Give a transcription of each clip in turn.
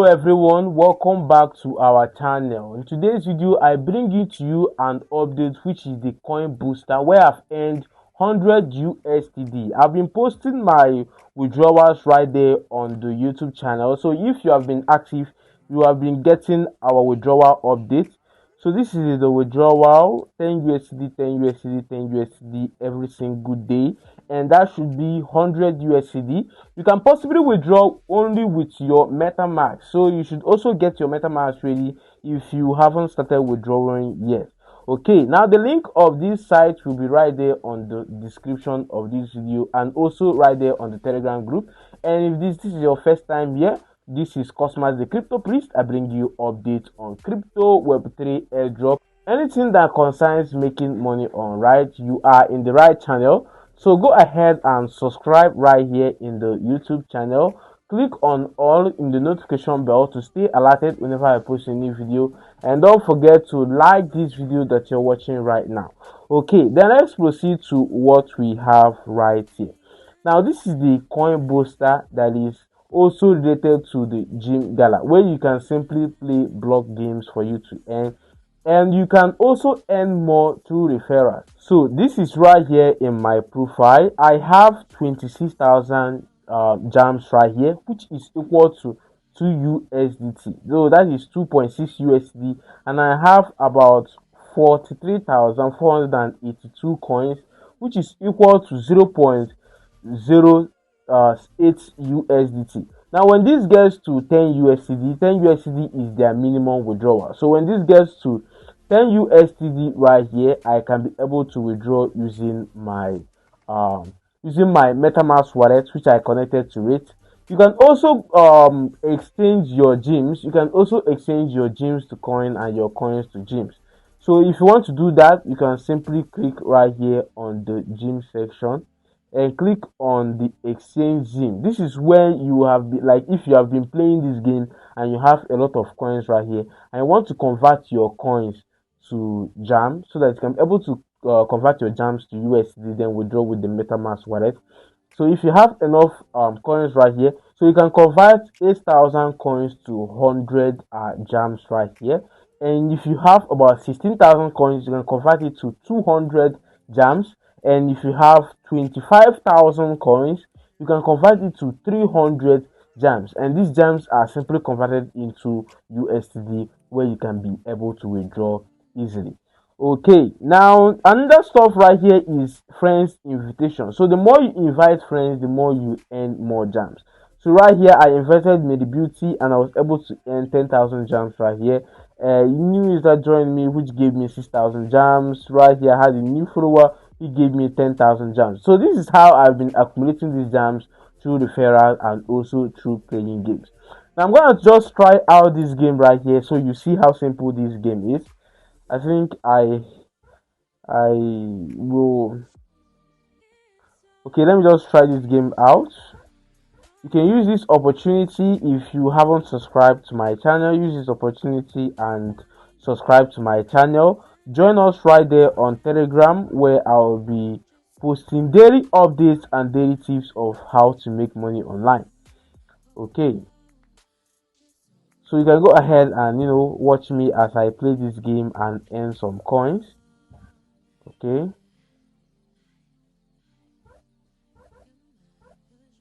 Hello everyone, welcome back to our channel. In today's video I bring it to you an update which is the coin booster where I've earned 100 USDD. I've been posting my withdrawals right there on the YouTube channel, so if you have been active you have been getting our withdrawal update. So this is the withdrawal: 10 USD, 10 USD, 10 USD every single day, and that should be 100 USD. You can possibly withdraw only with your MetaMask, so you should also get your MetaMask ready if you haven't started withdrawing yet. Okay, now the link of this site will be right there on the description of this video and also right there on the Telegram group. And if this is your first time here, this is Cosmas the Crypto Priest. I bring you updates on crypto, Web3, airdrop, anything that concerns making money on, right? You are in the right channel. So go ahead and subscribe right here in the YouTube channel. Click on all in the notification bell to stay alerted whenever I post a new video. And don't forget to like this video that you're watching right now. Okay, then let's proceed to what we have right here. Now this is the coin booster that is also related to the GEMGALA, where you can simply play block games for you to earn, and you can also earn more through referrals. So this is right here in my profile. I have 26,000 gems right here, which is equal to 2 USDT. So that is 2.6 USD, and I have about 43,482 coins, which is equal to 0.08 USDT. Now when this gets to 10 USD, 10 USD is their minimum withdrawal. So when this gets to 10 USD right here, I can be able to withdraw using my MetaMask wallet, which I connected to it. You can also exchange your gems. You can also exchange your gems to coin and your coins to gems. So if you want to do that, you can simply click right here on the gem section and click on the exchange gem. This is where you have been, like if you have been playing this game and you have a lot of coins right here and you want to convert your coins to jam so that you can be able to convert your jams to USD, then withdraw with the MetaMask wallet. So if you have enough coins right here, so you can convert 8,000 coins to 100 jams right here. And if you have about 16,000 coins, you can convert it to 200 jams. And if you have 25,000 coins, you can convert it to 300 gems, and these gems are simply converted into USD, where you can be able to withdraw easily. Okay, now another stuff right here is friends invitation. So the more you invite friends, the more you earn more gems. So right here I invited Made Beauty and I was able to earn 10,000 gems right here. New user joined me, which gave me 6,000 gems. Right here I had a new follower, he gave me 10,000 gems. So this is how I've been accumulating these gems through referral and also through playing games. Now I'm gonna just try out this game right here so you see how simple this game is. I think I will. Okay, let me just try this game out. You can use this opportunity if you haven't subscribed to my channel. Use this opportunity and subscribe to my channel. Join us right there on Telegram, where I'll be posting daily updates and daily tips of how to make money online. Okay, so you can go ahead and watch me as I play this game and earn some coins. Okay,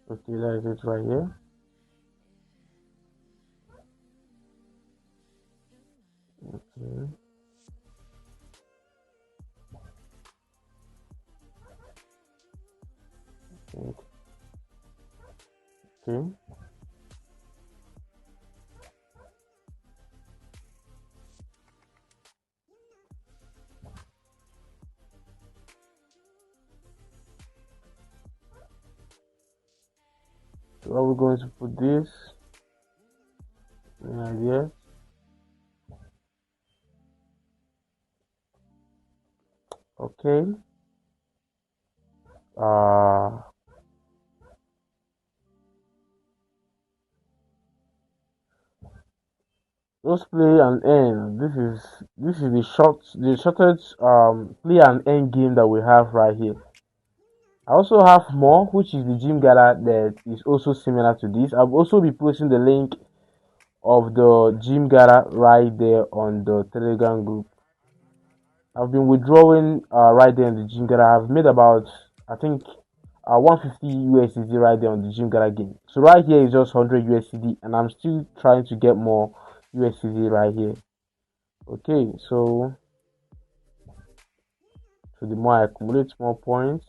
that is it right here. Okay. Okay. So are we going to put this? Any idea? Okay. Just play and earn. This is the shortest play and earn game that we have right here. I also have more, which is the GEMGALA that is also similar to this. I'll also be posting the link of the GEMGALA right there on the Telegram group. I've been withdrawing right there on the GEMGALA. I've made about, I think, 150 USD right there on the GEMGALA game. So right here is just 100 USD, and I'm still trying to get more USD right here. Okay, so the more I accumulate more points.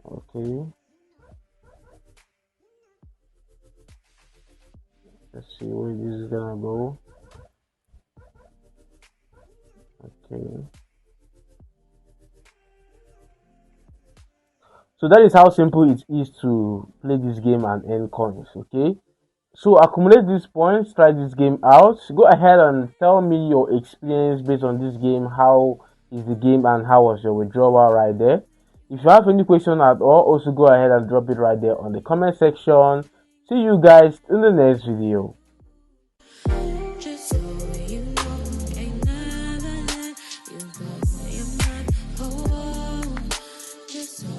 Okay, let's see where this is gonna go. Okay, so that is how simple it is to play this game and earn coins. Okay, so accumulate these points, try this game out. Go ahead and tell me your experience based on this game. How is the game and how was your withdrawal right there? If you have any question at all, also go ahead and drop it right there on the comment section. See you guys in the next video. Just so